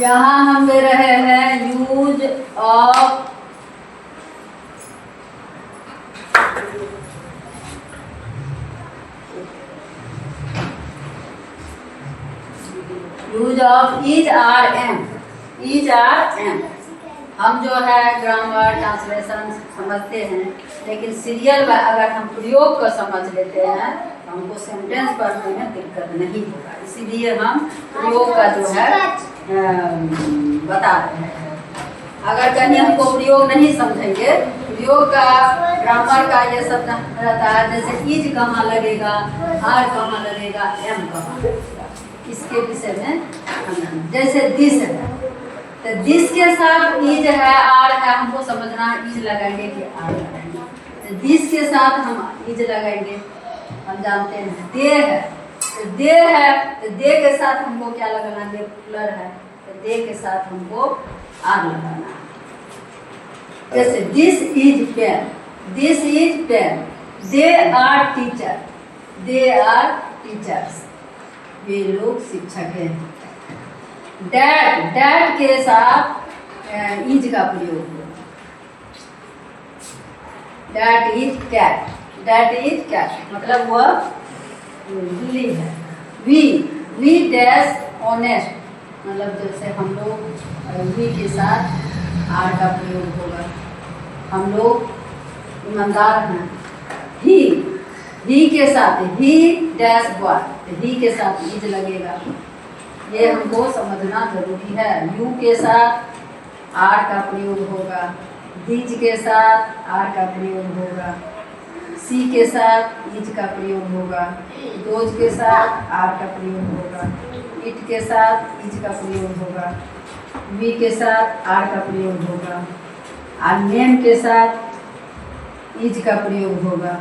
यहाँ हम दे रहे हैं use of is are am. Is are am हम जो है ग्रामर ट्रांसलेशन समझते हैं, लेकिन सीरियल में अगर हम प्रयोग को समझ लेते हैं तो हमको सेंटेंस पढ़ने में दिक्कत नहीं होगा। इसीलिए हम प्रयोग का जो है बता रहे हैं। अगर कहीं हमको प्रयोग नहीं समझेंगे, प्रयोग का ग्रामर का ये सब रहता है, जैसे इज कहाँ लगेगा, आर कहाँ लगेगा, एम कहाँ लगेगा, इसके विषय में जैसे दिस है तो दिस के साथ इज है, आर है, हमको समझना है इज लगाएंगे कि आर लगाएंगे। तो दिस के साथ हम इज लगाएंगे, हम जानते हैं दे है तो दे है, तो दे के साथ हमको क्या लगाना, दे प्लर है तो दे के साथ हमको आर लगाना है। जैसे this is pen, this is pen, they are teacher, they are teachers, वे लोग शिक्षक हैं। डैट, डैट के साथ इज का प्रयोग है। That is cat, that is cat मतलब वह बिल्ली है। वी डैश ऑनेस्ट मतलब जैसे हम लोग वी के साथ आर का प्रयोग होगा, हम लोग ईमानदार हैं। ही के साथ ही डैश बॉय, ही के साथ इज लगेगा, ये हमको समझना जरूरी है। यू के साथ आर का प्रयोग होगा, दीज के साथ आर का प्रयोग होगा, सी के साथ इज का प्रयोग होगा, दोज के साथ आर का प्रयोग होगा, इट के साथ इज का प्रयोग होगा, वी के साथ आर का प्रयोग होगा, और नेम के साथ इज का प्रयोग होगा,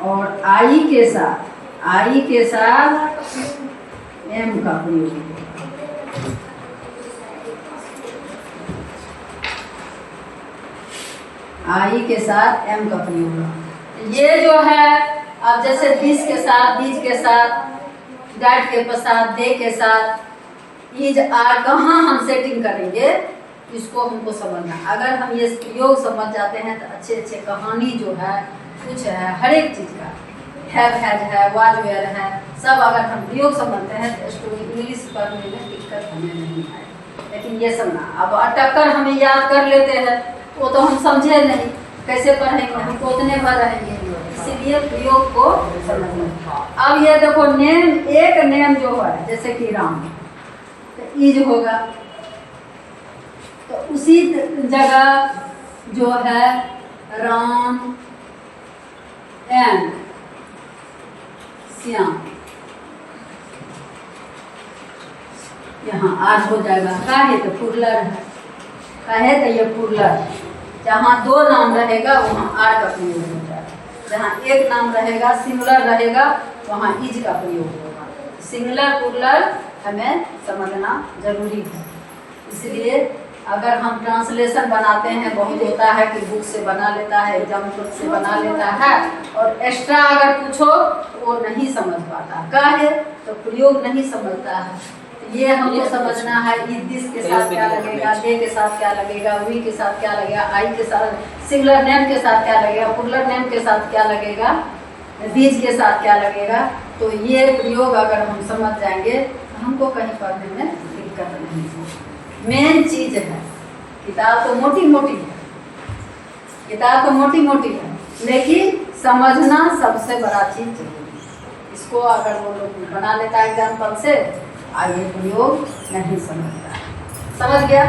और आई के साथ एम का प्रयोग होगा। आई के साथ एम का प्रयोग होगा। ये जो है अब जैसे दिस के साथ, दीज के साथ, डैट के साथ, दे के साथ इज आर कहाँ हम सेटिंग करेंगे, इसको हमको समझना। अगर हम ये प्रयोग समझ जाते हैं तो अच्छे अच्छे कहानी जो है कुछ है हर एक चीज़ का हैव है वाज वेयर है, सब अगर हम प्रयोग समझते हैं तो स्टोरी इंग्लिश पढ़ने में दिक्कत हमें नहीं आए। लेकिन ये समझना, अब अटक्कर हमें याद कर लेते हैं वो तो हम समझे नहीं, कैसे पढ़ेंगे, हमको उतने भर रहेंगे, इसीलिए प्रयोग को समझना। अब ये देखो नेम, एक नेम जो है जैसे कि राम तो इज होगा, तो उसी जगह जो है राम एंड श्याम यहाँ आज हो जाएगा। काहे तो पुरलर है, काहे तो ये पुरलर, जहाँ दो नाम रहेगा वहाँ आर का प्रयोग होता है, जहाँ एक नाम रहेगा सिंगुलर रहेगा वहाँ इज का प्रयोग होगा। सिंगुलर पुरलर हमें समझना जरूरी है। इसलिए अगर हम ट्रांसलेशन बनाते हैं, बहुत होता है कि बुक से बना लेता है, एग्जाम्पल से बना लेता है, और एक्स्ट्रा अगर पूछो तो वो नहीं समझ पाता, काहे तो प्रयोग नहीं समझता है। तो ये हमको समझना है इस दिस के साथ क्या लगेगा, दे के साथ क्या लगेगा, वी के साथ क्या लगेगा, आई के साथ सिंगुलर नेम के साथ क्या लगेगा, पुरलर नेम के साथ क्या लगेगा, दीज के साथ क्या लगेगा। तो ये प्रयोग अगर हम समझ जाएंगे तो हमको कहीं पढ़ने में दिक्कत नहीं होगी। मेन चीज है, किताब तो मोटी मोटी है, किताब तो मोटी मोटी है, लेकिन समझना सबसे बड़ा चीज है। इसको अगर वो लोग बना लेता है एग्जाम्पल से, आगे प्रयोग नहीं समझता। समझ गया?